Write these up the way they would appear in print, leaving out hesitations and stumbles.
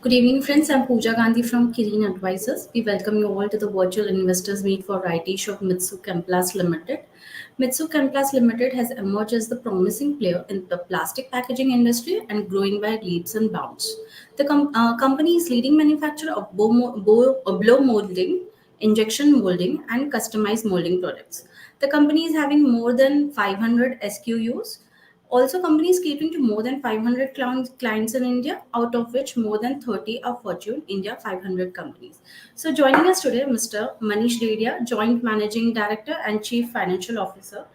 Good evening, friends. I'm Pooja Gandhi from Kirin Advisors. We welcome you all to the virtual investors meet for rights issue of Mitsu Plast Limited. Mitsu Plast Limited has emerged as the promising player in the plastic packaging industry and growing by leaps and bounds. The company is leading manufacturer of blow molding, injection molding, and customized molding products. The company is having more than 500 SKUs. Also, companies catering to more than 500 clients in India, out of which more than 30 are Fortune India 500 companies. So, joining us today, Mr. Manish Dedia, Joint Managing Director and Chief Financial Officer.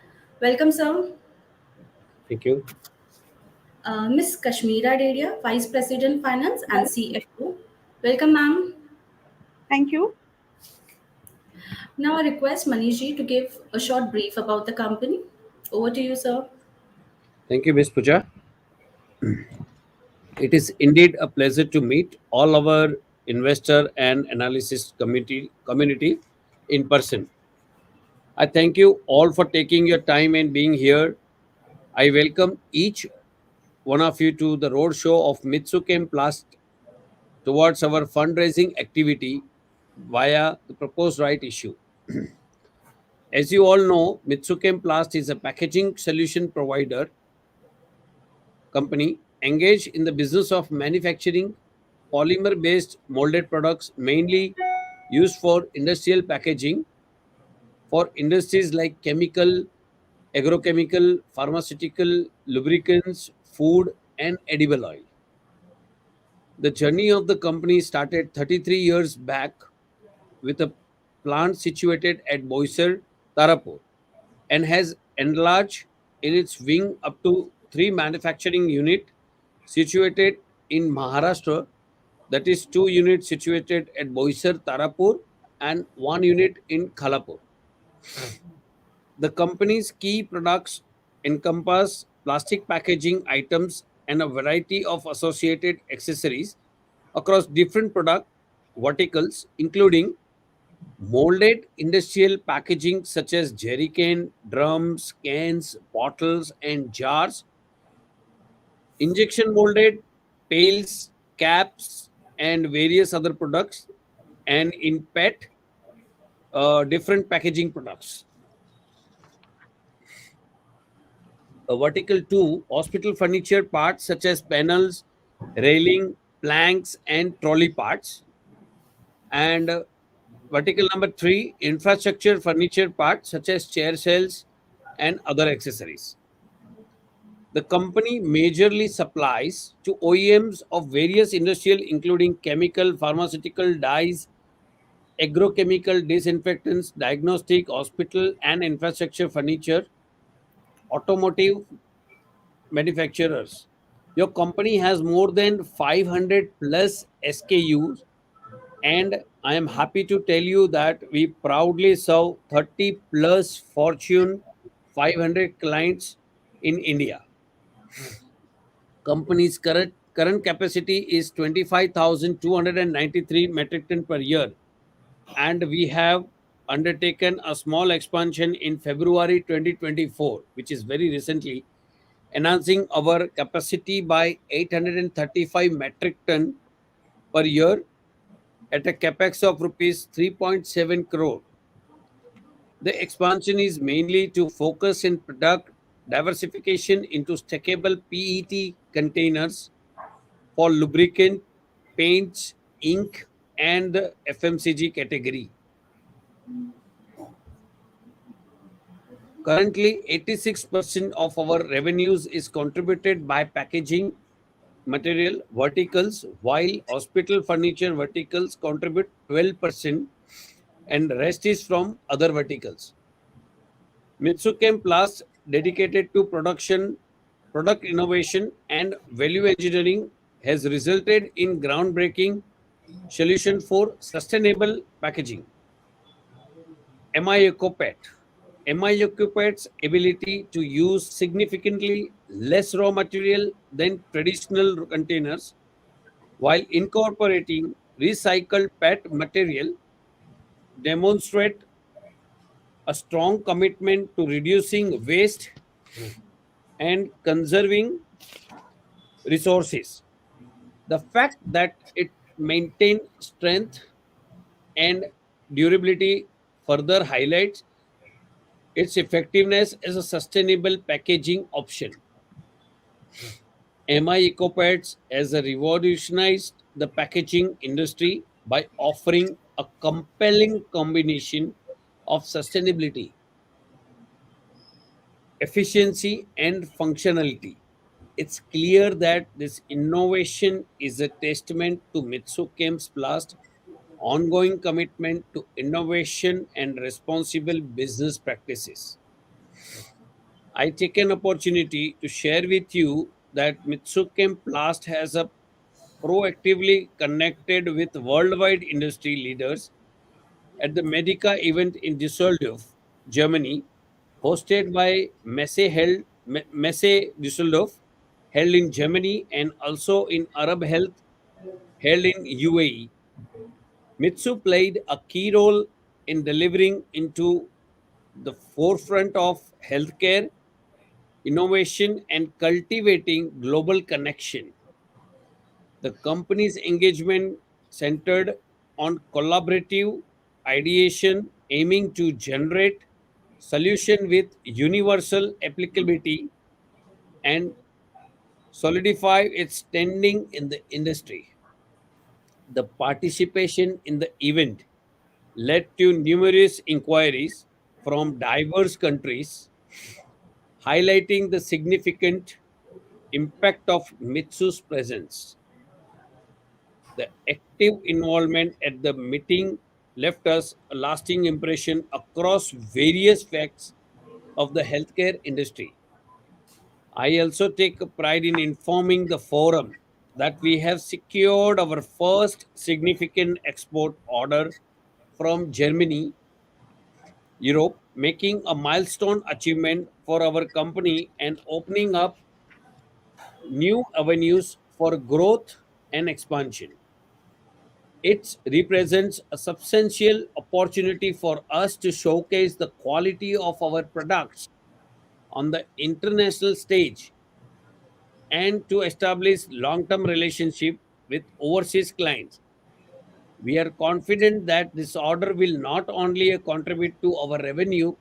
Welcome, sir. Thank you. Ms. Kashmira Dedia, Vice President Finance and CFO. Welcome, ma'am. Thank you. Now, I request Manish ji to give a short brief about the company. Over to you, sir. Thank you, Ms. Puja. It is indeed a pleasure to meet all our investor and analysis community in person. I thank you all for taking your time and being here. I welcome each one of you to the roadshow of Mitsu Plast towards our fundraising activity via the proposed right issue. As you all know, Mitsu Plast is a packaging solution provider company engaged in the business of manufacturing polymer-based molded products mainly used for industrial packaging for industries like chemical, agrochemical, pharmaceutical, lubricants, food, and edible oil. The journey of the company started 33 years back with a plant situated at Boisar, Tarapur, and has enlarged in its wing up to 3 manufacturing units situated in Maharashtra, that is 2 units situated at Boisar, Tarapur, and 1 unit in Khalapur. The company's key products encompass plastic packaging items and a variety of associated accessories across different product verticals, including molded industrial packaging such as jerrycan, drums, cans, bottles, and jars, injection molded pails, caps, and various other products, and in PET, different packaging products. Vertical 2, hospital furniture parts such as panels, railing, planks, and trolley parts. And vertical number 3, infrastructure furniture parts such as chair shells and other accessories. The company majorly supplies to OEMs of various industrial, including chemical, pharmaceutical, dyes, agrochemical, disinfectants, diagnostic, hospital, and infrastructure furniture, automotive manufacturers. Your company has more than 500 plus SKUs, and I am happy to tell you that we proudly serve 30 plus Fortune 500 clients in India. Company's current capacity is 25,293 metric ton per year, and we have undertaken a small expansion in February 2024, which is very recently, enhancing our capacity by 835 metric ton per year at a capex of rupees 3.7 crore. The expansion is mainly to focus in product diversification into stackable PET containers for lubricant, paints, ink, and the FMCG category. Currently, 86% of our revenues is contributed by packaging material verticals, while hospital furniture verticals contribute 12% and rest is from other verticals. Mitsukem Plus, dedicated to production, product innovation, and value engineering, has resulted in groundbreaking solution for sustainable packaging. MIOCOPET. MIOCOPET's ability to use significantly less raw material than traditional containers while incorporating recycled PET material demonstrate a strong commitment to reducing waste and conserving resources. The fact that it maintain strength and durability further highlights its effectiveness as a sustainable packaging option. MI EcoPads has revolutionized the packaging industry by offering a compelling combination of sustainability, efficiency, and functionality. It's clear that this innovation is a testament to Mitsu Chem's Plast ongoing commitment to innovation and responsible business practices. I take an opportunity to share with you that Mitsukem Plast has a proactively connected with worldwide industry leaders at the Medica event in Düsseldorf, Germany, hosted by Messe Düsseldorf, held in Germany, and also in Arab Health, held in UAE. Mitsu played a key role in delivering into the forefront of healthcare innovation and cultivating global connection. The company's engagement centered on collaborative ideation aiming to generate solution with universal applicability and solidify its standing in the industry. The participation in the event led to numerous inquiries from diverse countries, highlighting the significant impact of Mitsu's presence. The active involvement at the meeting left us a lasting impression across various facts of the healthcare industry. I also take pride in informing the forum that we have secured our first significant export order from Germany, Europe, making a milestone achievement for our company and opening up new avenues for growth and expansion. It represents a substantial opportunity for us to showcase the quality of our products on the international stage and to establish long-term relationship with overseas clients. We are confident that this order will not only contribute to our revenue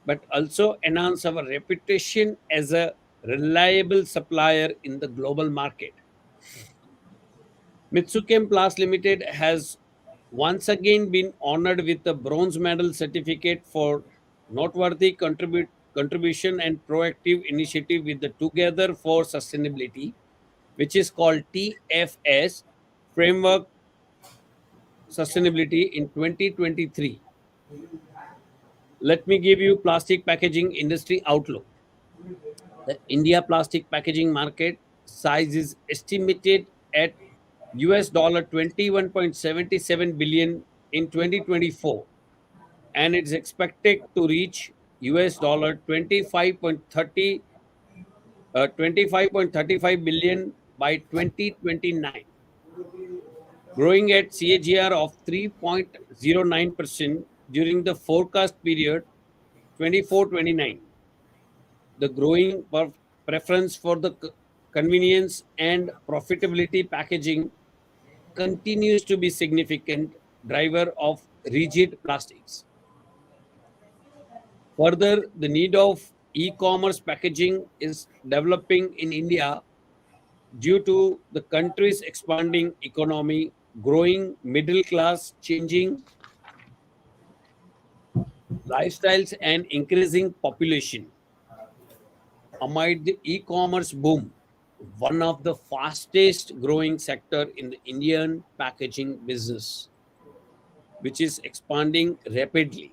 but also enhance our reputation as a reliable supplier in the global market. Mitsukem Plast Limited has once again been honored with the bronze medal certificate for noteworthy contribution and proactive initiative with the Together for Sustainability, which is called TFS Framework Sustainability in 2023. Let me give you plastic packaging industry outlook. The India plastic packaging market size is estimated at US dollar 21.77 billion in 2024, and it's expected to reach US dollar 25.35 billion by 2029, growing at CAGR of 3.09% during the forecast period 24-29. The growing preference for the convenience and profitability packaging continues to be significant driver of rigid plastics. Further, the need of e-commerce packaging is developing in India due to the country's expanding economy, growing middle class, changing lifestyles, and increasing population. Amid the e-commerce boom, one of the fastest growing sector in the Indian packaging business, which is expanding rapidly.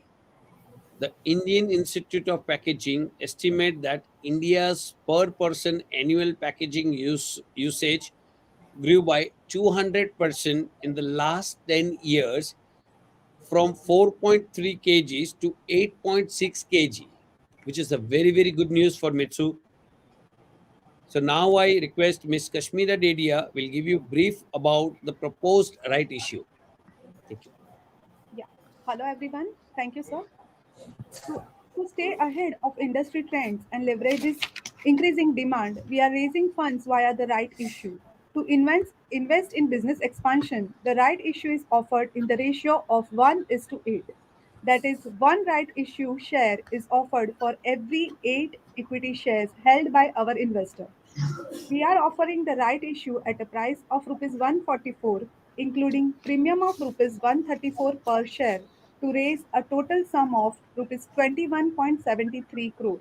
The Indian Institute of Packaging estimate that India's per person annual packaging usage grew by 200% in the last 10 years from 4.3 kgs to 8.6 kg, which is a very good news for Mitsu. So now I request Ms. Kashmira Dedia will give you brief about the proposed right issue. Thank you. Yeah. Hello, everyone. Thank you, sir. To, to stay ahead of industry trends and leverage this increasing demand, we are raising funds via the right issue. To invest in business expansion, the right issue is offered in the ratio of 1 is to 8. That is, one right issue share is offered for every 8 equity shares held by our investor. We are offering the right issue at a price of rupees 144, including premium of rupees 134 per share, to raise a total sum of rupees 21.73 crore.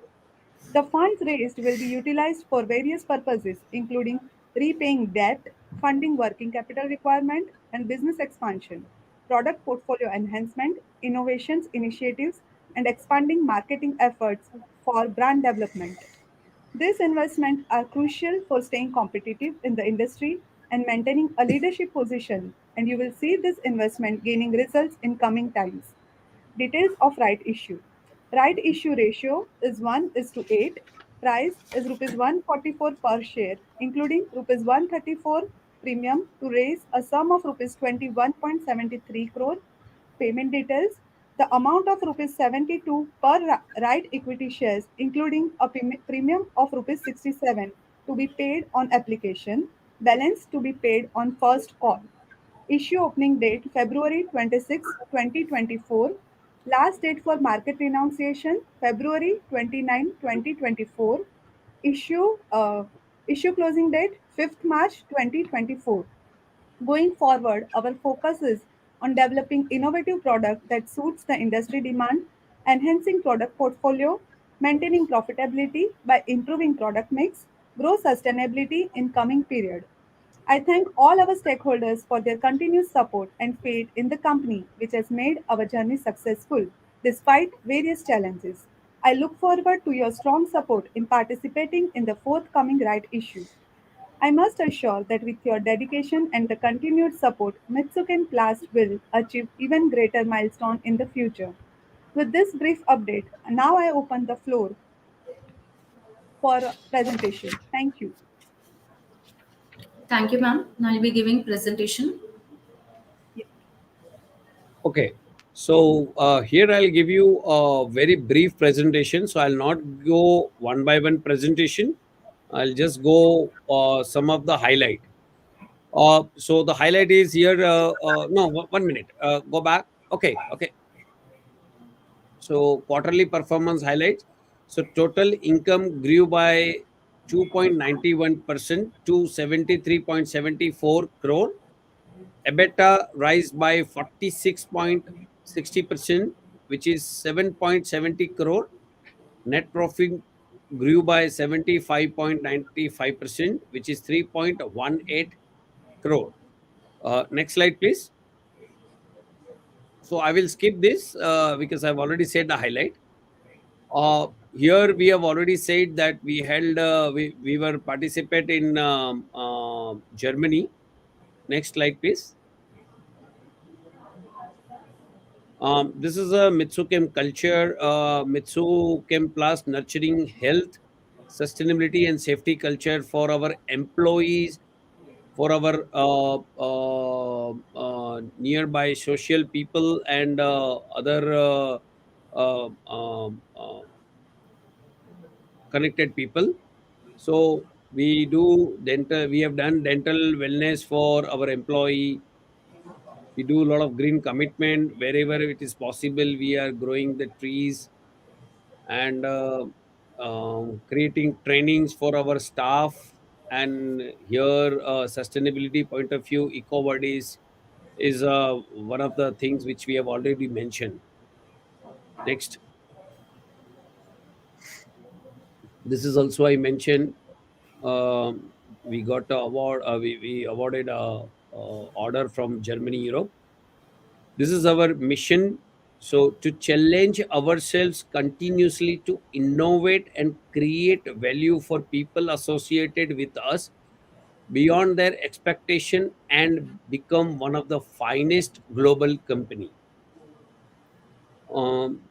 The funds raised will be utilized for various purposes, including repaying debt, funding working capital requirement and business expansion, product portfolio enhancement, innovations initiatives, and expanding marketing efforts for brand development. These investments are crucial for staying competitive in the industry and maintaining a leadership position, and you will see this investment gaining results in coming times. Details of right issue. Right issue ratio is 1 is to 8. Price is rupees 144 per share, including rupees 134 premium to raise a sum of rupees 21.73 crore. Payment details. The amount of rupees 72 per right equity shares, including a premium of rupees 67 to be paid on application. Balance to be paid on first call. Issue opening date February 26, 2024. Last date for market renunciation February 29, 2024. Issue issue closing date 5th March 2024. Going forward, our focus is on developing innovative product that suits the industry demand, enhancing product portfolio, maintaining profitability by improving product mix, grow sustainability in coming period. I thank all our stakeholders for their continuous support and faith in the company, which has made our journey successful despite various challenges. I look forward to your strong support in participating in the forthcoming right issue. I must assure that with your dedication and the continued support, Mitsuken Plast will achieve even greater milestone in the future. With this brief update, now I open the floor for presentation. Thank you. Thank you, ma'am. Now I'll be giving presentation. Yeah. Okay, so here I'll give you a very brief presentation. So I'll not go one by one presentation. I'll just go some of the highlight. So the highlight is here. No, 1 minute. Go back. Okay, okay. So quarterly performance highlights. So total income grew by 2.91% to 73.74 crore. EBITDA rise by 46.60%, which is 7.70 crore. Net profit grew by 75.95%, which is 3.18 crore. Next slide, please. So I will skip this because I've already said the highlight. Here we have already said that we held, we were participate in Germany. Next slide, please. This is a Mitsu Chem culture. Mitsu Chem Plast nurturing health, sustainability, and safety culture for our employees, for our nearby social people and other uh, um, uh, connected people. So we do dental. We have done dental wellness for our employee. We do a lot of green commitment wherever it is possible. We are growing the trees and creating trainings for our staff. And here, sustainability point of view, EcoWord is one of the things which we have already mentioned. Next, this is also I mentioned. We got a award. We awarded a order from Germany, Europe. This is our mission. So, to challenge ourselves continuously to innovate and create value for people associated with us beyond their expectation and become one of the finest global company. Um,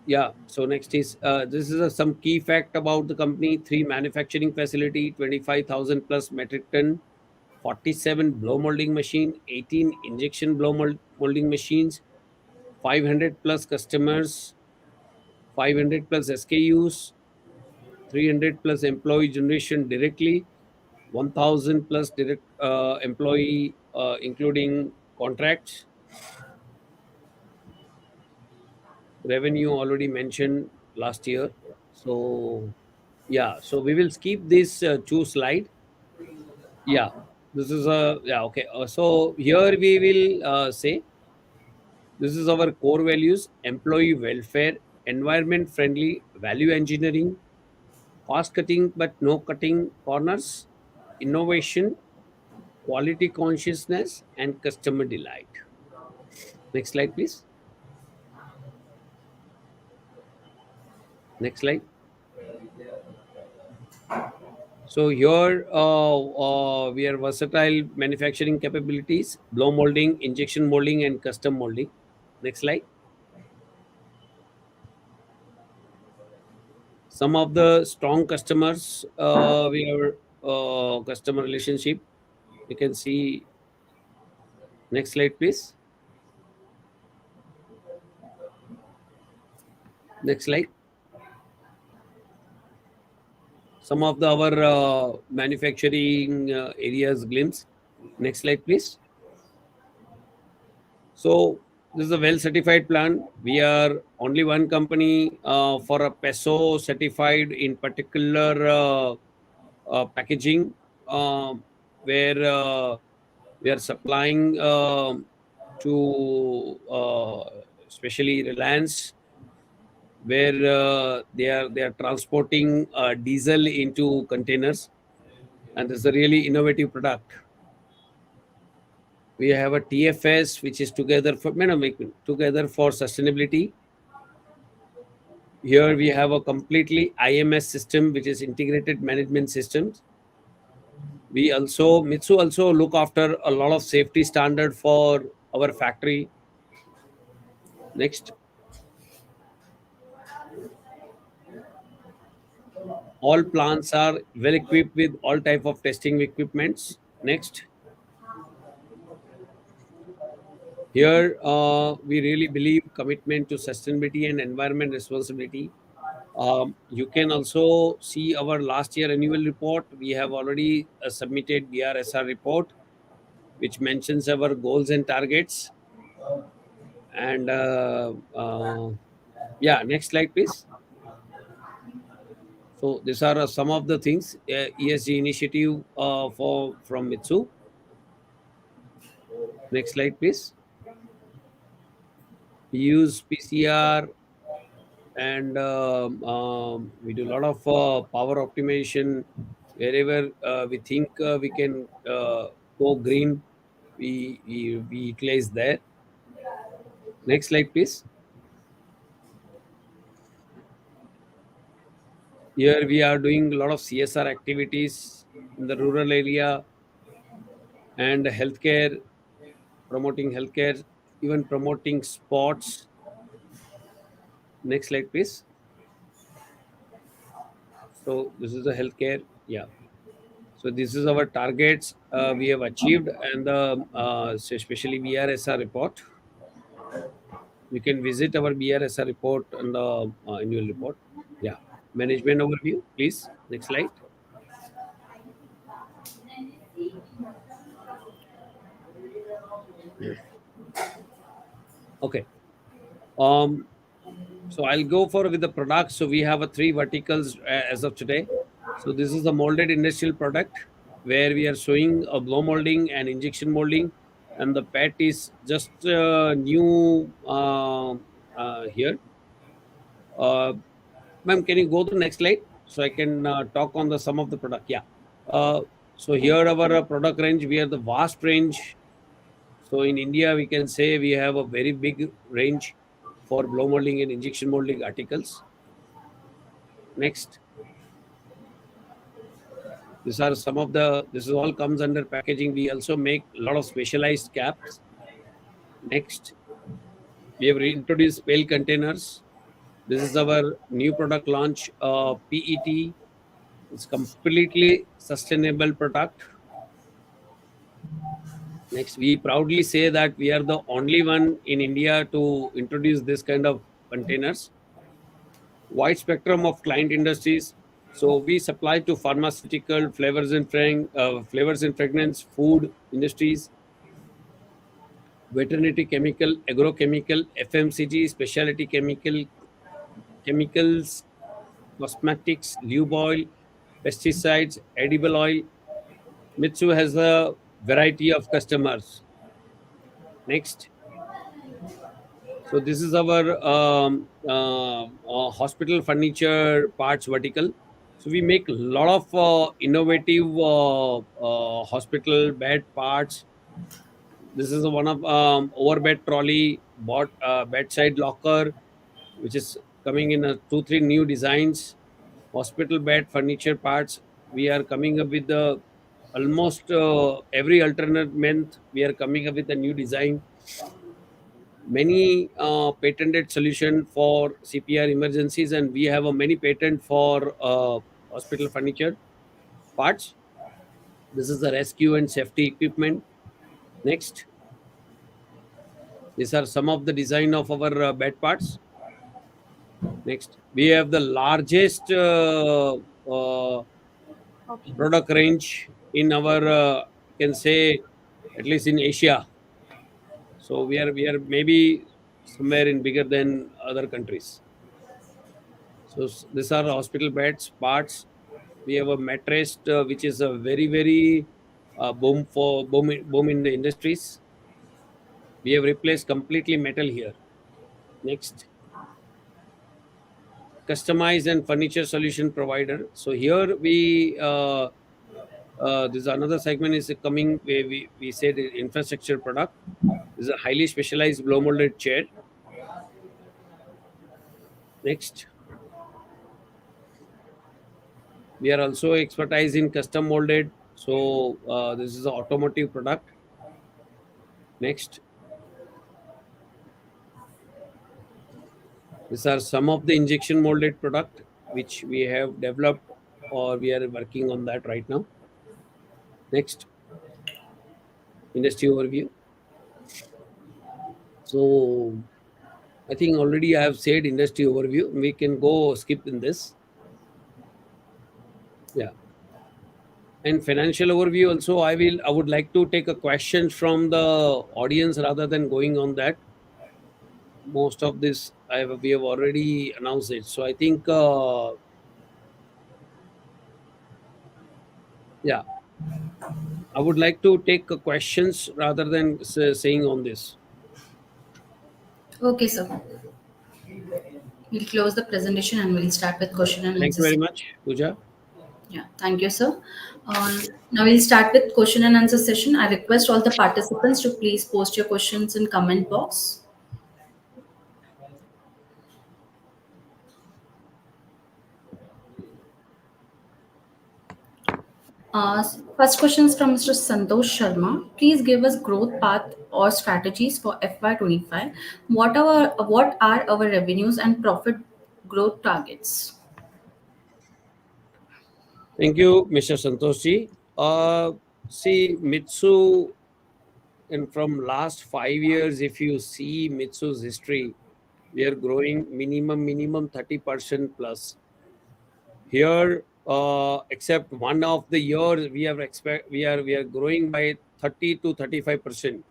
yeah. So next is this is some key fact about the company: three manufacturing facility, 25,000 plus metric ton, 47 blow molding machine, 18 injection molding machines, 500 plus customers, 500 plus SKUs, 300 plus employee generation directly, 1,000 plus direct employee, including contracts. Revenue already mentioned last year. So yeah, so we will skip this two slide. Yeah, this is a yeah okay. So here we will say this is our core values: employee welfare, environment friendly, value engineering, cost cutting but no cutting corners, innovation, quality consciousness, and customer delight. Next slide, please. Next slide. So here we are versatile manufacturing capabilities, blow molding, injection molding, and custom molding. Next slide. Some of the strong customers we have customer relationship. You can see. Next slide, please. Next slide. Some of the our manufacturing areas glimpse. Next slide, please. So this is a well certified plant. We are only one company for a peso certified in particular packaging, where we are supplying to especially Reliance, where they are transporting diesel into containers, and this is a really innovative product. We have a TFS, which is together for together for sustainability. Here we have a completely IMS system, which is integrated management systems. We also Mitsu also look after a lot of safety standard for our factory. Next, all plants are well equipped with all type of testing equipments. Next, here we really believe commitment to sustainability and environment responsibility. You can also see our last year annual report. We have already submitted BRSR report, which mentions our goals and targets. And yeah, next slide, please. So these are some of the things ESG initiative for from Mitsu. Next slide, please. We use PCR, and we do a lot of power optimization wherever we think we can go green. We utilize there. Next slide, please. Here we are doing a lot of CSR activities in the rural area and healthcare, promoting healthcare, even promoting sports. Next slide, please. So this is the healthcare. Yeah. So this is our targets we have achieved, and the so especially BRSR report. You can visit our BRSR report and the annual report. Yeah. Management overview, please. Next slide. Okay. Um, so I'll go for with the products. So we have a three verticals as of today. So this is the molded industrial product where we are showing a blow molding and injection molding, and the PET is just new here. Uh, Ma'am, can you go to the next slide so I can talk on the some of the product? Yeah. Uh, so here our product range, we have the vast range. So in India, we can say we have a very big range for blow molding and injection molding articles. Next, these are some of the. This is all comes under packaging. We also make a lot of specialized caps. Next, we have reintroduced pail containers. This is our new product launch, PET. It's completely sustainable product. Next, we proudly say that we are the only one in India to introduce this kind of containers. Wide spectrum of client industries. So we supply to pharmaceutical, flavors and fragrance, food industries, veterinary chemical, agrochemical, FMCG, specialty chemicals, cosmetics, lube oil, pesticides, edible oil. Mitsu has a variety of customers. Next. So this is our hospital furniture parts vertical. So we make a lot of innovative hospital bed parts. This is one of overbed trolley, bedside locker, which is coming in a two three new designs. Hospital bed furniture parts. We are coming up with the almost every alternate month. We are coming up with a new design, many patented solution for CPR emergencies, and we have a many patent for hospital furniture parts. This is the rescue and safety equipment. Next, these are some of the design of our bed parts. Next, we have the largest Options. product range in our, you can say, at least in Asia. So we are maybe somewhere in bigger than other countries. So these are hospital beds parts. We have a mattress which is a very boom in the industries. We have replaced completely metal here. Next, customized and furniture solution provider. So here we this is another segment is coming where we say the infrastructure product. This is a highly specialized blow molded chair. Next, we are also expertise in custom molded. So this is an automotive product. Next, these are some of the injection molded product which we have developed or we are working on that right now. Next, industry overview. So I think already I have said industry overview. We can go skip in this. Yeah. And financial overview also I would like to take a question from the audience rather than going on that. Most of this we have already announced it. So I think yeah, I would like to take questions rather than saying on this. Okay, sir. We'll close the presentation and we'll start with question and Thank you answers. very much, Pooja. Yeah, thank you, sir. Now we'll start with question and answer session. I request all the participants to please post your questions in comment box. First question is from Mr. Santosh Sharma. Please give us growth path or strategies for FY25. What are our revenues and profit growth targets? Thank you, Mr. Santoshi. See, Mitsu, and from last 5 years, if you see Mitsu's history, we are growing minimum 30% plus. Here, except one of the years, we are growing by 30 to 35%.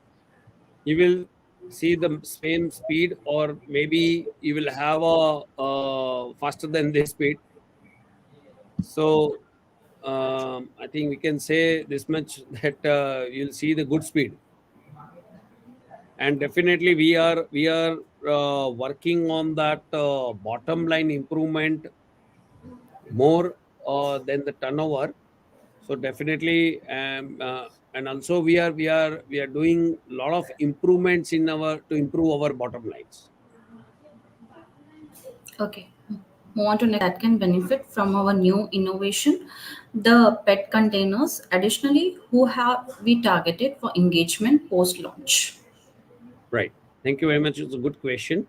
You will see the same speed, or maybe you will have a faster than this speed. So I think we can say this much that you'll see the good speed, and definitely we are working on that bottom line improvement more than the turnover. So definitely, and also we are doing a lot of improvements in our to improve our bottom lines. Okay. Move on to next that can benefit from our new innovation, the PET containers. Additionally, who have we targeted for engagement post launch? Right. Thank you very much. It's a good question.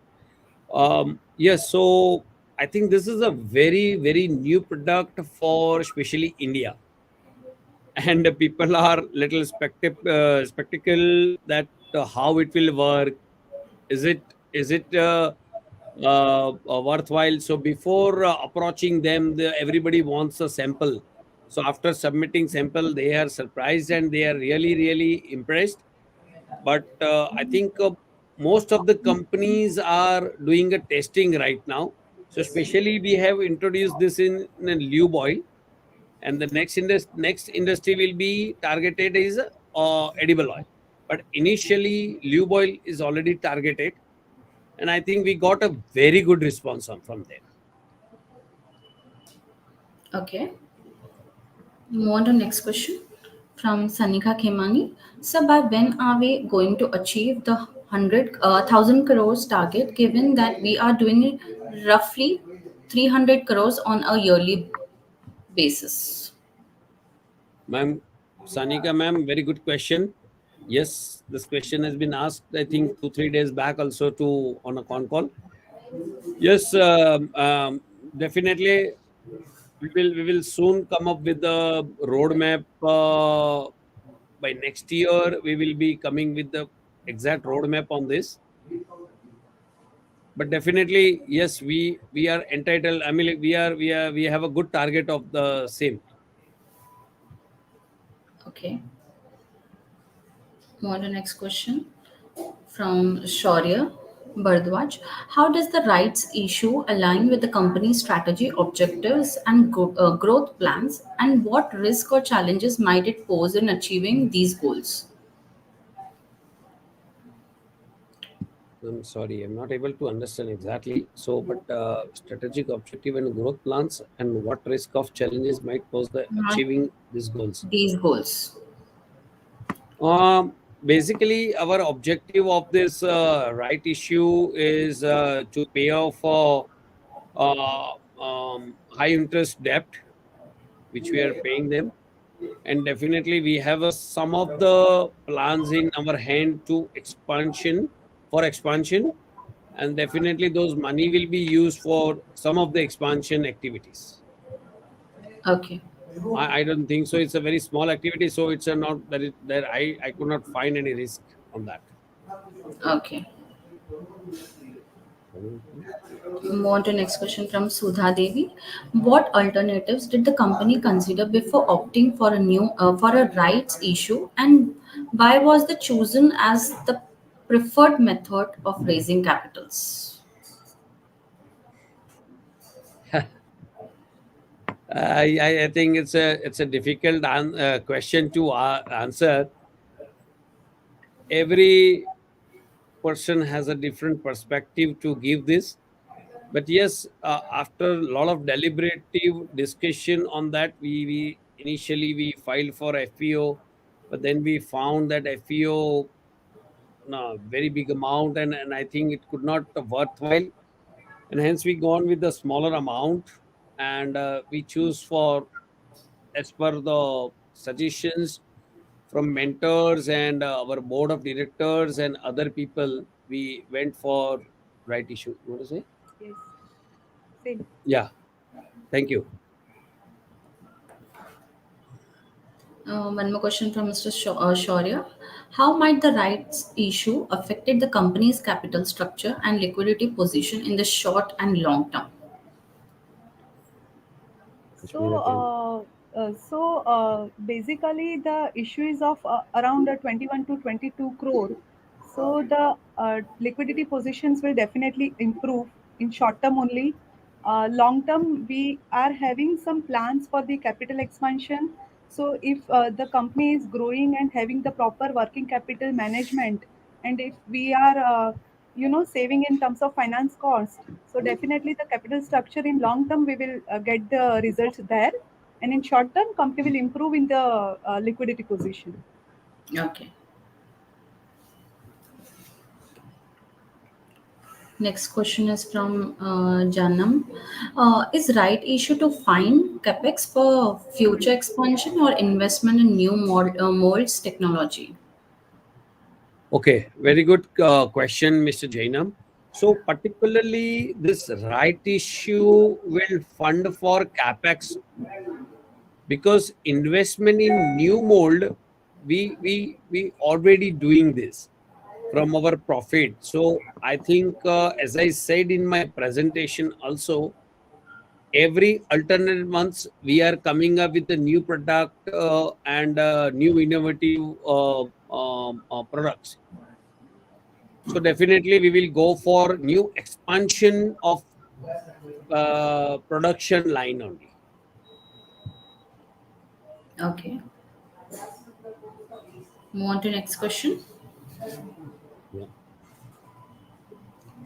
Yes. So I think this is a very new product for especially India, and people are little spectacle that how it will work. Is it worthwhile. So before approaching them, everybody wants a sample. So after submitting sample, they are surprised and they are really, really impressed. But I think most of the companies are doing a testing right now. So especially we have introduced this in a lube oil, and the next industry will be targeted is edible oil. But initially, lube oil is already targeted, and I think we got a very good response from them. Okay. Move on to next question from Sanika Khemani. So, by when are we going to achieve the 100,000 crores target, given that we are doing roughly 300 crores on a yearly basis? Ma'am, Sanika ma'am, very good question. Yes, this question has been asked, I think 2 3 days back also to on a con call. Yes, definitely we will soon come up with the roadmap. By next year, we will be coming with the exact roadmap on this. But definitely, yes, we are entitled. I mean, like, we have a good target of the same. Okay. Move on to next question from Shaurya Bharadwaj. How does the rights issue align with the company's strategy, objectives, and growth plans? And what risk or challenges might it pose in achieving these goals? I'm sorry, I'm not able to understand exactly. So, but strategic objective and growth plans, and what risk of challenges might pose the Not achieving these goals. these goals. Basically, our objective of this right issue is to pay off high interest debt, which we are paying them, and definitely we have some of the plans in our hand to expansion, and definitely those money will be used for some of the expansion activities. Okay. I don't think so. It's a very small activity, so it's a not that I could not find any risk on that. Okay. Move on to next question from Sudha Devi. What alternatives did the company consider before opting for a rights issue, and why was the chosen as the preferred method of raising capitals? I think it's a difficult question to answer. Every person has a different perspective to give this. But yes, after a lot of deliberative discussion on that, we initially we filed for FPO, but then we found that FPO, no, very big amount, and I think it could not worthwhile, and hence we gone with the smaller amount, and we choose for as per the suggestions from mentors and our board of directors and other people, we went for right issue. You want to say? Yes, same. Yeah. Thank you. One more question from Mr. Shaurya. How might the rights issue affected the company's capital structure and liquidity position in the short and long term? Which So, mean again. basically, the issue is of around 21 to 22 crore. So, the liquidity positions will definitely improve in short term only. Long term, we are having some plans for the capital expansion. So, if the company is growing and having the proper working capital management, and if we are saving in terms of finance cost, so definitely the capital structure in long term we will get the results there, and in short term company will improve in the liquidity position. Okay. Next question is from Janam. Is right issue to find capex for future expansion or investment in new molds technology? Okay, very good question, Mr. Jainam. So, particularly this right issue will fund for capex, because investment in new mold, we already doing this. from our profit. So I think, as I said in my presentation also, every alternate months we are coming up with a new product and new innovative products. So definitely we will go for new expansion of production line only. Okay. Move on to next question Yeah.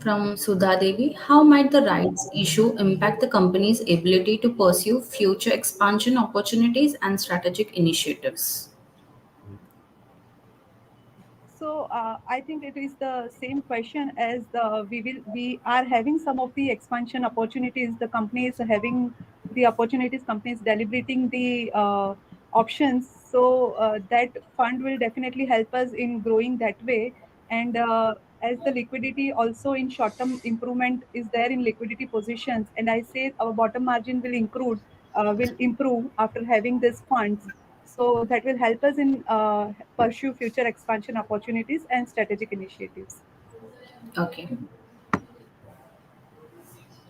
from Sudha Devi. How might the rights issue impact the company's ability to pursue future expansion opportunities and strategic initiatives? So I think it is the same question as we are having some of the expansion opportunities. The company is having the opportunities. Company is deliberating the options. So that fund will definitely help us in growing that way. And as the liquidity also in short term improvement is there in liquidity positions, and I say our bottom margin will improve after having these funds, so that will help us in pursue future expansion opportunities and strategic initiatives. Okay.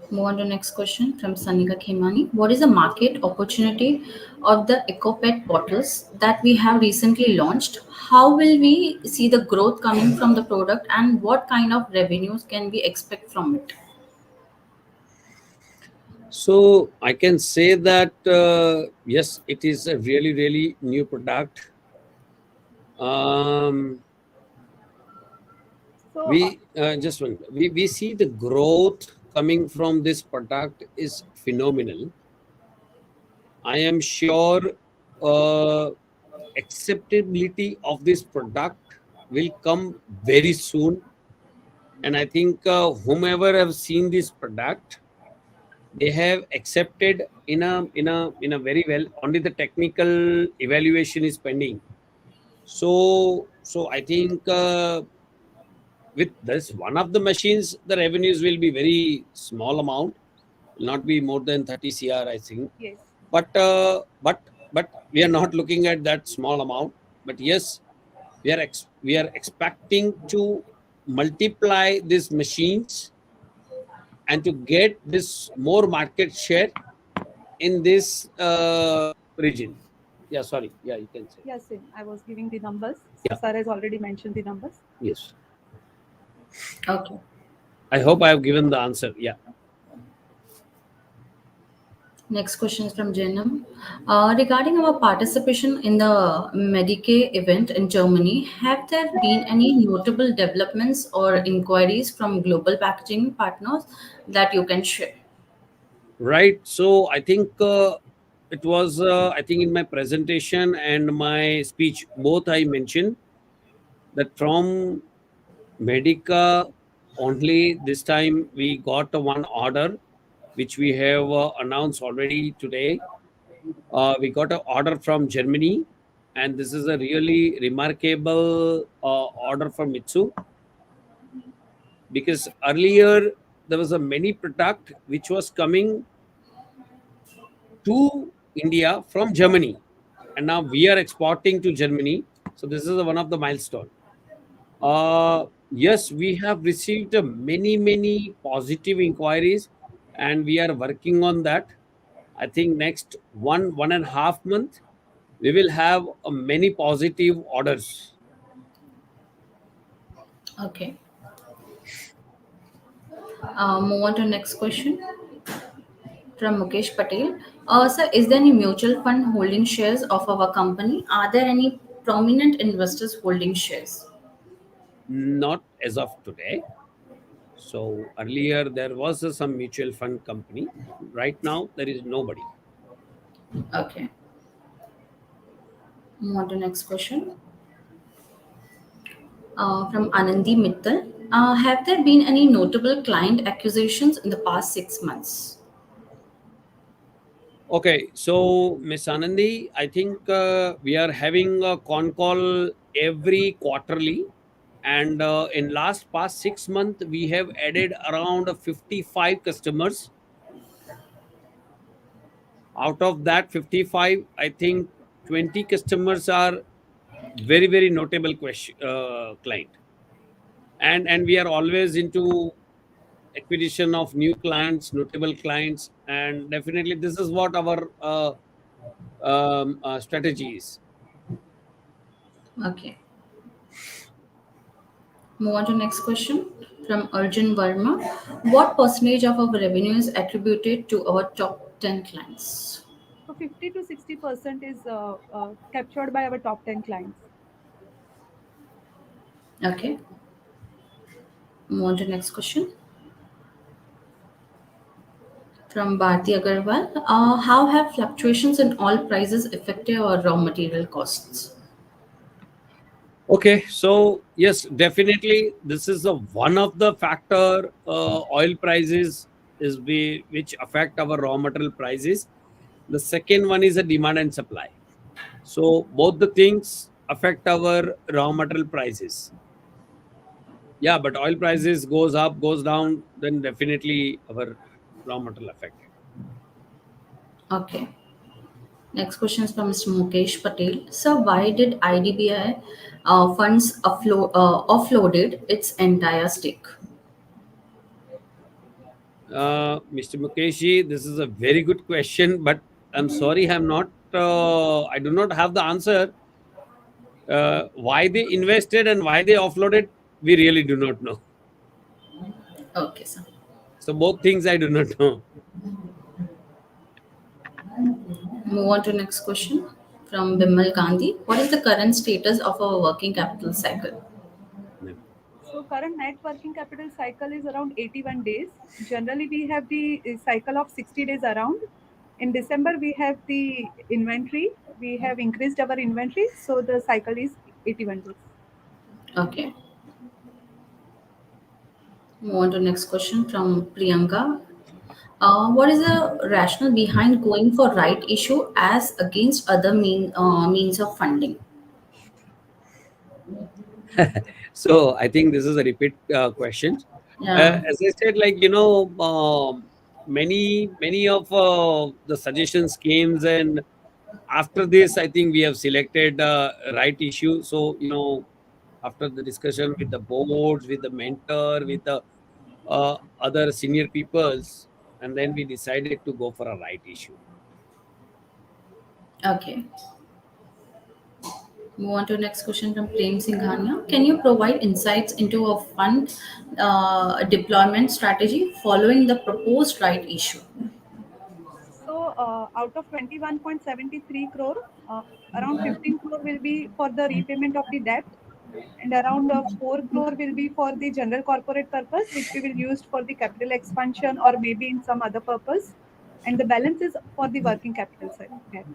Move on to next question from Sanika Khemani. What is the market opportunity of the EcoPet bottles that we have recently launched? How will we see the growth coming from the product and what kind of revenues can we expect from it? So I can say that yes, it is a really really new product. Um, So we just one, we see the growth coming from this product is phenomenal. I am sure uh, acceptability of this product will come very soon, and I think whomever have seen this product, they have accepted in a very well. Only the technical evaluation is pending. So I think with this one of the machines, the revenues will be very small amount, will not be more than 30 cr, I think. yes, But we are not looking at that small amount. But yes, we are expecting to multiply these machines and to get this more market share in this region. Yeah, sorry. Yeah, you can say. yes, same. I was giving the numbers. So Yeah, sir has already mentioned the numbers. yes. Okay. I hope I have given the answer. Yeah. Next question is from Janam. Regarding our participation in the Medicaid event in Germany, have there been any notable developments or inquiries from global packaging partners that you can share? Right. So I think it was, I think in my presentation and my speech, both I mentioned that from Medica only this time we got one order which we have announced already today. We got an order from Germany, and this is a really remarkable order from Mitsu, because earlier there was a many product which was coming to India from Germany, and now we are exporting to Germany. So this is one of the milestone. Yes, we have received many positive inquiries, and we are working on that. I think next 1.5 month we will have many positive orders. Okay. Move on to next question from Mukesh Patel. Sir, is there any mutual fund holding shares of our company? Are there any prominent investors holding shares? Not as of today. So earlier there was some mutual fund company. Right now there is nobody. Okay. Move on to next question from Anandi Mittal. Have there been any notable client acquisitions in the past 6 months? Okay, so Miss Anandi, I think we are having a con call every quarterly, and in last past 6 months we have added around 55 customers. Out of that 55, I think 20 customers are very notable client. and we are always into acquisition of new clients, notable clients, and definitely this is what our strategy is. Okay. Move on to next question from Arjun Verma. What percentage of our revenue is attributed to our top 10 clients? So 50 to 60% is captured by our top 10 clients. Okay. Move on to next question from Bharti Agarwal. How have fluctuations in oil prices affected our raw material costs? Okay, so yes, definitely this is a one of the factor. Oil prices is which affect our raw material prices. The second one is a demand and supply. So both the things affect our raw material prices. Yeah, but oil prices goes up, goes down, then definitely our raw material affected. Okay. Next question is from Mr. Mukesh Patel. So, why did IDBI funds offloaded its entire stake? Mr. Mukeshi, this is a very good question, but I'm sorry, I'm not. I do not have the answer. Why they invested and why they offloaded, we really do not know. Okay, sir. So both things I do not know. Move on to next question from Bimal Gandhi. What is the current status of our working capital cycle? So current net working capital cycle is around 81 days. Generally, we have the cycle of 60 days around. In December, we have the inventory. We have increased our inventory, so the cycle is 81 days. Okay. Move on to next question from Priyanka. What is the rationale behind going for right issue as against other means of funding? So I think this is a repeat question. Yeah. As I said, many of the suggestions came, and after this, I think we have selected right issue. So after the discussion with the boards, with the mentor, with the other senior peoples, and then we decided to go for a right issue. Okay. Move on to next question from Prem Singhania. Can you provide insights into a fund deployment strategy following the proposed right issue? So out of 21.73 crore, around 15 crore will be for the repayment of the debt, and around 4 crore will be for the general corporate purpose, which we will use for the capital expansion or maybe in some other purpose, and the balance is for the working capital side debt.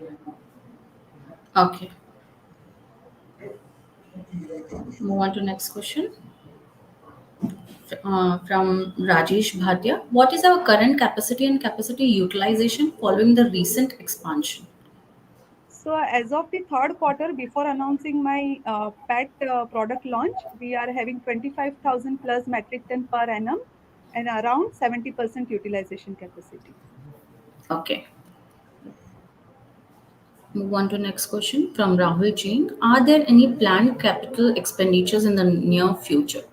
Okay. Move on to next question from Rajesh Bhatia. What is our current capacity and capacity utilization following the recent expansion? So as of the third quarter, before announcing my PET product launch, we are having 25,000 plus metric ton per annum and around 70% utilization capacity. Okay. Move on to next question from Rahul Jain. Are there any planned capital expenditures in the near future?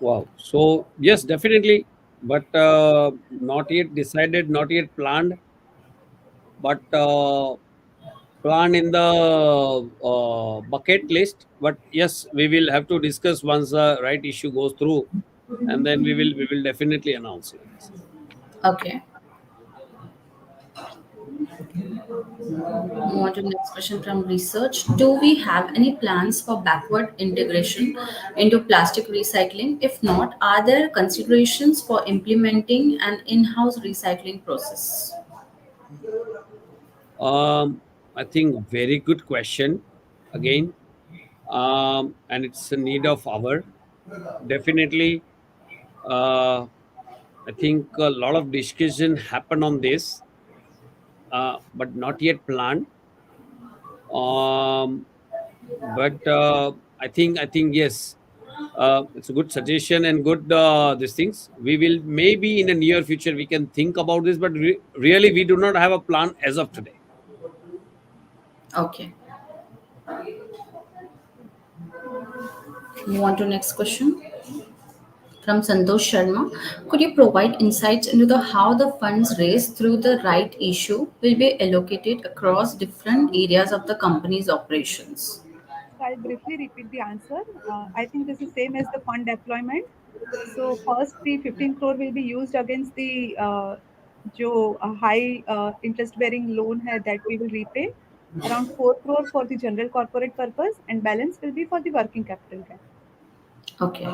Wow. So yes, definitely, but not yet decided, not yet planned, but planned in the bucket list. But yes, we will have to discuss once the right issue goes through, and then we will definitely announce it. Okay. Move on to next question from research. Do we have any plans for backward integration into plastic recycling? If not, are there considerations for implementing an in-house recycling process? I think very good question again, and it's a need of our definitely. Uh, I think a lot of discussion happen on this, but not yet planned. Um, but I think yes, it's a good suggestion and good these things. We will maybe in the near future we can think about this, but really we do not have a plan as of today. Okay. Move on to next question from Santosh Sharma. Could you provide insights into the how the funds raised through the right issue will be allocated across different areas of the company's operations? So I'll briefly repeat the answer. I think this is same as the fund deployment. So first, the 15 crore will be used against the जो high interest bearing loan है that we will repay. Around 4 crore for the general corporate purpose and balance will be for the working capital gap. Okay.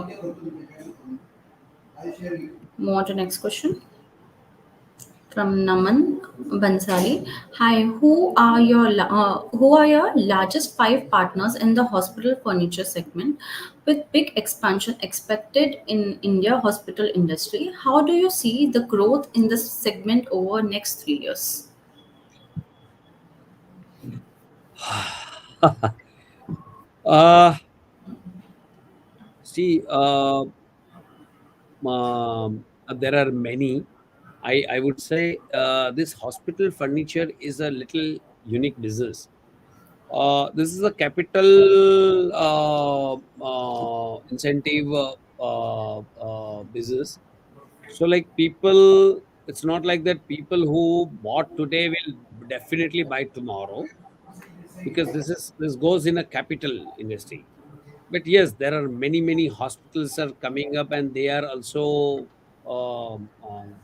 Move on to next question from Naman Bansali. Hi, who are your largest five partners in the hospital furniture segment? With big expansion expected in India hospital industry, how do you see the growth in this segment over next 3 years? Uh, See, there are many. I would say this hospital furniture is a little unique business. This is a capital incentive business. So, like people, it's not like that people who bought today will definitely buy tomorrow, because this goes in a capital industry. But yes, there are many hospitals are coming up, and they are also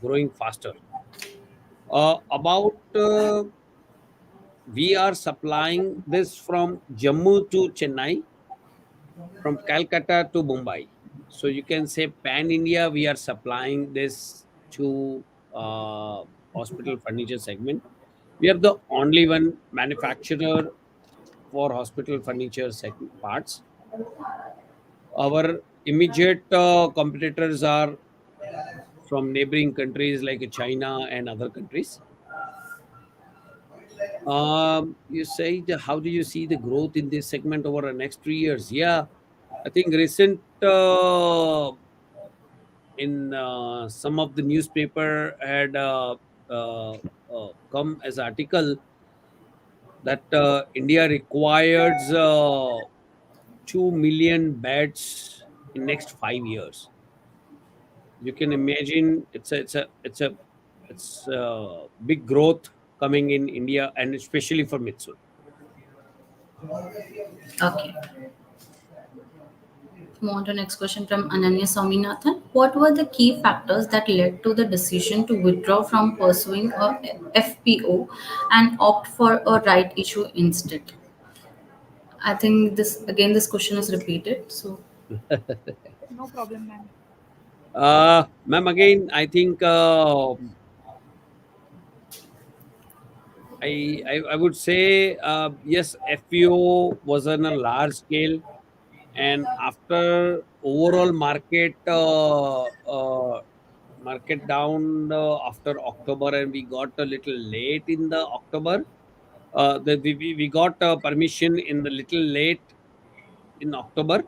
growing faster. About We are supplying this from Jammu to Chennai, from Calcutta to Mumbai. So you can say pan India, we are supplying this to hospital furniture segment. We are the only one manufacturer for hospital furniture parts. Our immediate competitors are from neighboring countries like China and other countries. You say how do you see the growth in this segment over the next 3 years? Yeah, I think recent in some of the newspaper had come as article that India requires 2 million beds in next 5 years. You can imagine it's a big growth coming in India, and especially for Mitsu. Okay. Move on to next question from Ananya Swaminathan. What were the key factors that led to the decision to withdraw from pursuing a FPO and opt for a right issue instead? I think this question is repeated. So No problem, ma'am. Ma'am, again, I think I would say yes, FPO was on a large scale, and after overall market down after October, and we got a little late in the October. We got permission in the little late in October,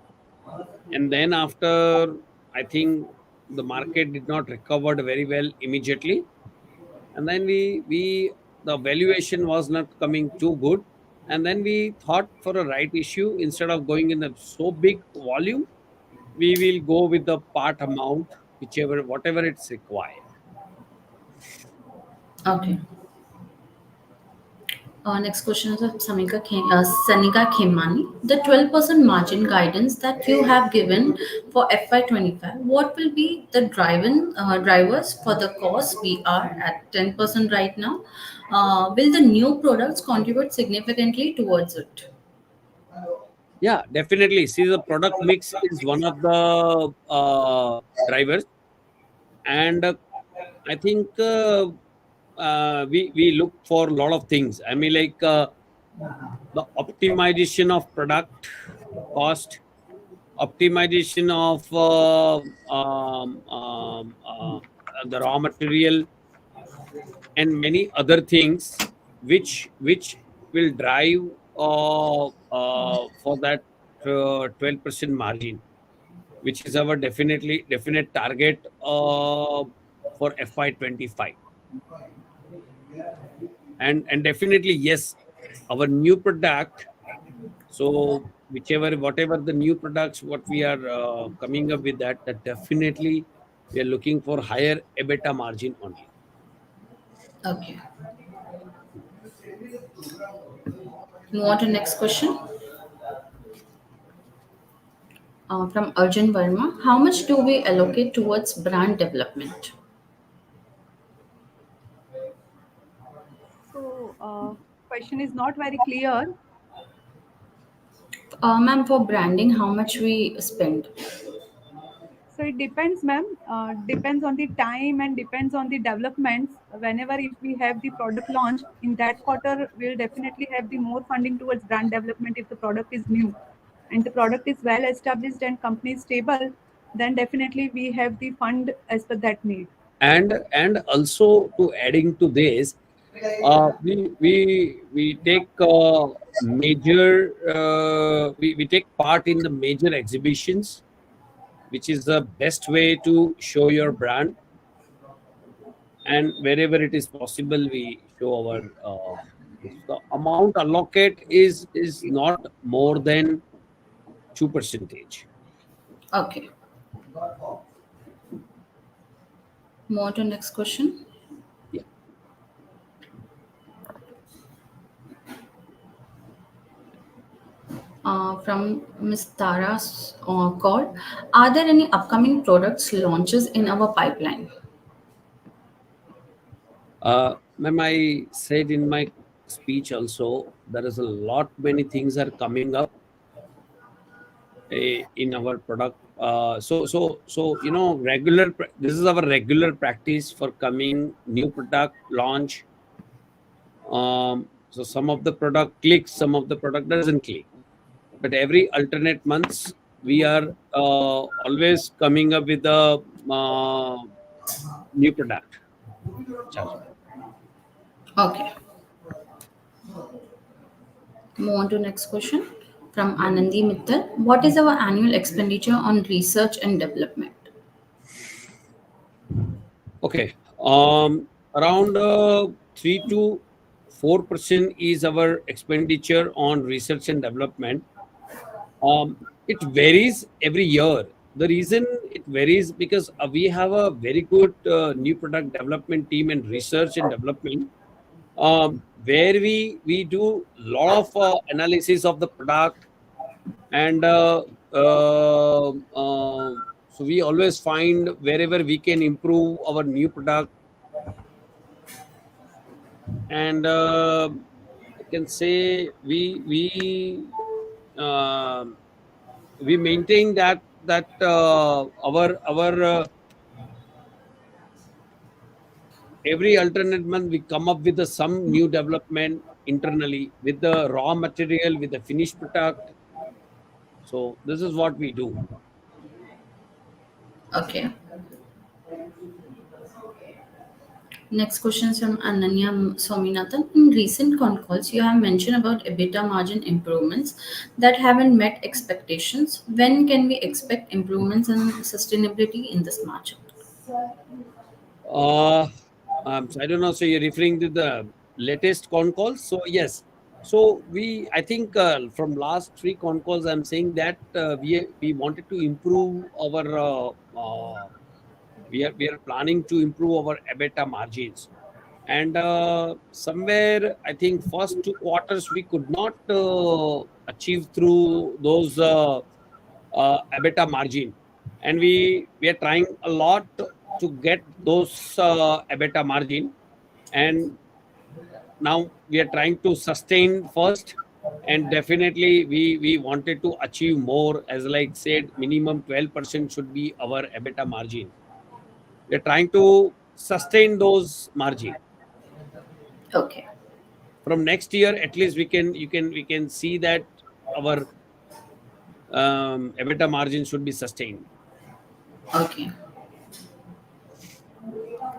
and then after, I think the market did not recover very well immediately, and then we the valuation was not coming too good, and then we thought for a right issue, instead of going in a so big volume, we will go with the part amount, whichever whatever it's required. okay. Next question is of Sanika Khemani. The 12% margin guidance that you have given for FY25, what will be the drivers for the cost? We are at 10% right now. Will the new products contribute significantly towards it? Yeah, definitely. See, the product mix is one of the drivers, and I think we look for a lot of things. I mean, like the optimization of product cost, optimization of the raw material, and many other things, which will drive for that 12% margin, which is our definite target for FY25. And definitely, yes, our new product. So whichever whatever the new products what we are coming up with, that definitely we are looking for higher EBITDA margin only. Okay. Move on to next question from Arjun Verma. How much do we allocate towards brand development? So, question is not very clear. Ma'am, for branding, how much we spend? So it depends, ma'am. Depends on the time and depends on the developments. Whenever if we have the product launch in that quarter, we'll definitely have the more funding towards brand development if the product is new and the product is well established and company is stable. Then definitely we have the fund as per that need. And also to adding to this, we take major we take part in the major exhibitions, which is the best way to show your brand. And wherever it is possible, we show our the amount allocate is not more than 2%. Okay. Move on to next question Yeah. from Ms. Tara's call. Are there any upcoming products launches in our pipeline? Ma'am, I said in my speech also, there is a lot many things are coming up in our product. This is our regular practice for coming new product launch. So some of the product clicks, some of the product doesn't click. But every alternate months, we are always coming up with a new product. Chalo. Okay. Move on to next question from Anandi Mittal. What is our annual expenditure on research and development? Okay. Around 3 to 4% is our expenditure on research and development. It varies every year. The reason it varies because we have a very good new product development team and research and development, where we do lot of analysis of the product. And so we always find wherever we can improve our new product. And I can say we maintain that our every alternate month we come up with some new development internally with the raw material, with the finished product. So this is what we do. Okay. Next question is from Ananya Swaminathan. In recent con calls, you have mentioned about EBITDA margin improvements that haven't met expectations. When can we expect improvements and sustainability in this margin? Uh, so I don't know. So you're referring to the latest con calls? So yes. So I think from last three con calls, I'm saying that we wanted to improve our we are planning to improve our EBITDA margins. And somewhere I think first 2 quarters we could not achieve through those EBITDA margin, and we are trying a lot to get those EBITDA margin. And now we are trying to sustain first, and definitely we wanted to achieve more, as like said, minimum 12% should be our EBITDA margin. We are trying to sustain those margin. Okay. From next year at least we can see that our EBITDA margin should be sustained. Okay.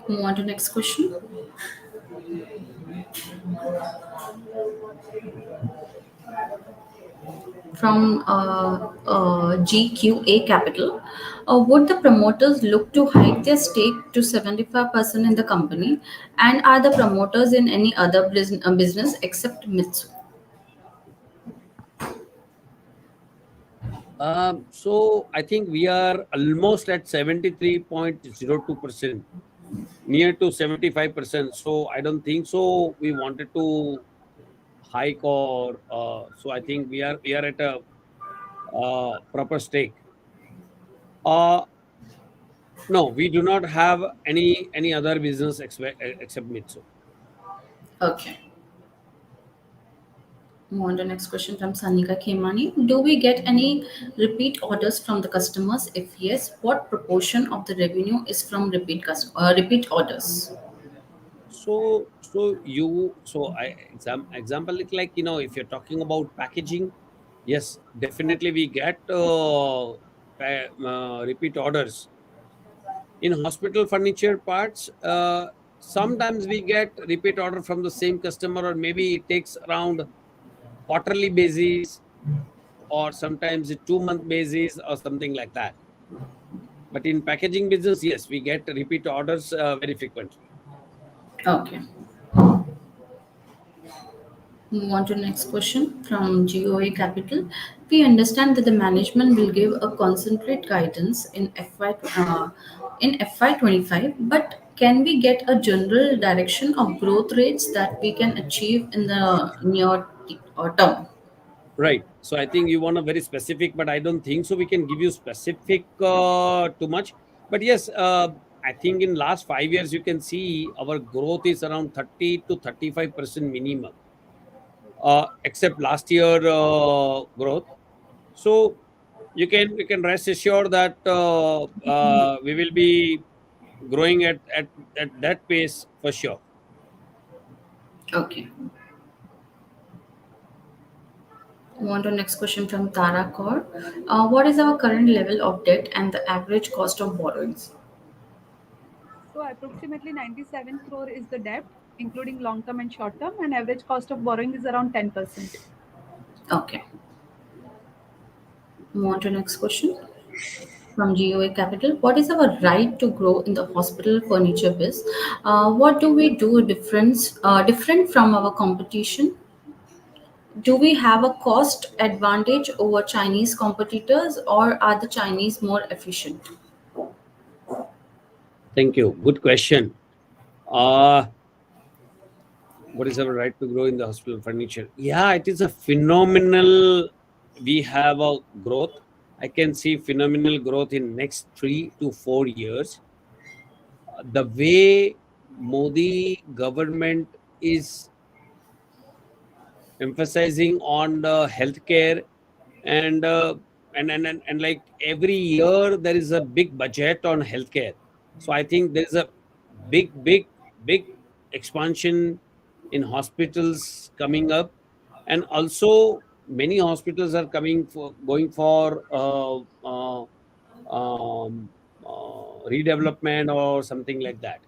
Move on to next question from GQA Capital. Would the promoters look to hike their stake to 75% in the company? And are the promoters in any other business except Mitsu? So I think we are almost at 73.02%, near to 75%. So I don't think so. We wanted to hike or so. I think we are at a proper stake. Uh, no, we do not have any other business except Mitsu. Okay. Move on to next question from Sanika Khemani. Do we get any repeat orders from the customers? If yes, what proportion of the revenue is from repeat orders? Example like if you're talking about packaging, yes, definitely we get repeat orders. In hospital furniture parts, sometimes we get repeat order from the same customer, or maybe it takes around quarterly basis, or sometimes a 2 month basis or something like that. But in packaging business, yes, we get repeat orders very frequently. Okay. Move on to next question from GOA Capital. We understand that the management will give a concentrate guidance in FY25, but can we get a general direction of growth rates that we can achieve in the term? Right. So I think you want a very specific, but I don't think so. We can give you specific too much. But yes, I think in last 5 years you can see our growth is around 30 to 35% minimum, except last year growth. So you can rest assured that we will be growing at that pace for sure. Okay. Move on to next question from Tara Kaur. What is our current level of debt and the average cost of borrowings? So approximately 97 crore is the debt, including long term and short term, and average cost of borrowing is around 10%. Okay. Move on to next question from GOA Capital. What is our right to grow in the hospital furniture biz? What do we do different from our competition? Do we have a cost advantage over Chinese competitors, or are the Chinese more efficient? Thank you. Good question. Uh, what is our right to grow in the hospital furniture? Yeah, it is a phenomenal. We have a growth. I can see phenomenal growth in next 3 to 4 years. The way Modi government is emphasizing on the healthcare, and like every year there is a big budget on healthcare. So I think there's a big expansion in hospitals coming up, and also many hospitals are going for redevelopment or something like that.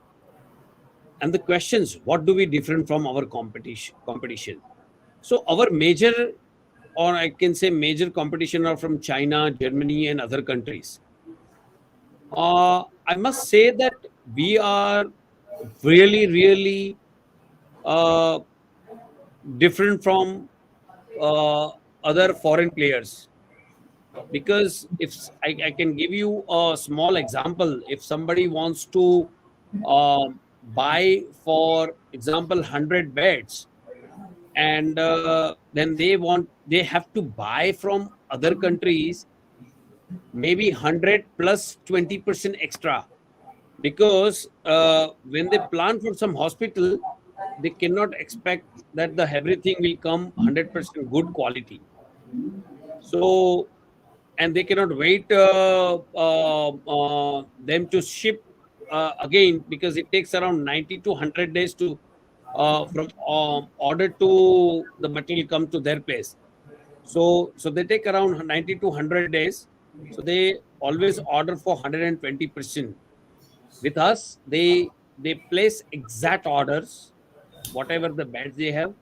And the questions, what do we different from our competition? So our major, or I can say major competition, are from China, Germany, and other countries. I must say that we are really uh, different from uh, other foreign players, because if I can give you a small example. If somebody wants to buy, for example, 100 beds, and then they have to buy from other countries maybe 100 plus 20% extra, because when they plan for some hospital, they cannot expect that the everything will come 100% good quality. So, and they cannot wait them to ship again, because it takes around 90 to 100 days to from order to the material come to their place. So they take around 90 to 100 days. So they always order for 120%. With us, they place exact orders, whatever the beds they have.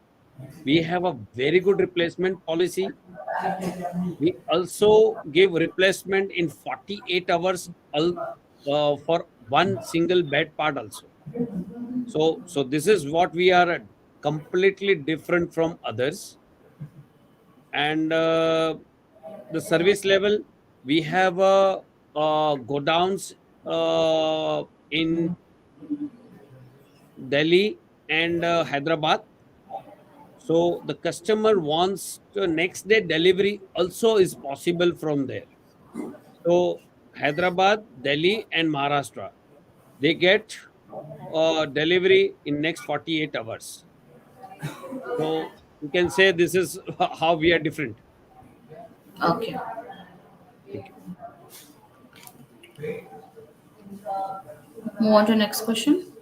We have a very good replacement policy. We also give replacement in 48 hours for one single bed part also. So this is what we are completely different from others. And the service level, we have godowns in Delhi and Hyderabad. So the customer wants the next day delivery also is possible from there. So Hyderabad, Delhi, and Maharashtra, they get delivery in next 48 hours. So you can say this is how we are different. Okay. Thank you. Move on to next question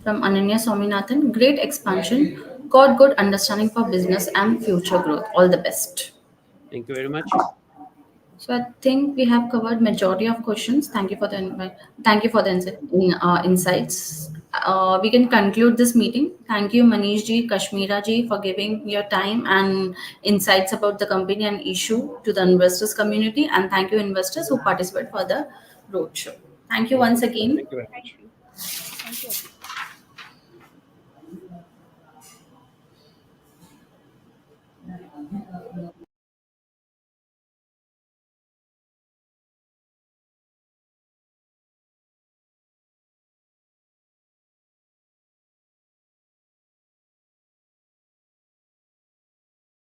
from Ananya Swaminathan. Great expansion. Got good understanding for business and future growth. All the best. Thank you very much. So I think we have covered majority of questions. Thank you for the invite. Thank you for the insights. We can conclude this meeting. Thank you, Manish ji, Kashmira ji, for giving your time and insights about the company and issue to the investors community. And thank you, investors who participate for the roadshow. Thank you once again. Thank you very Thank much. you. Thank you, everyone.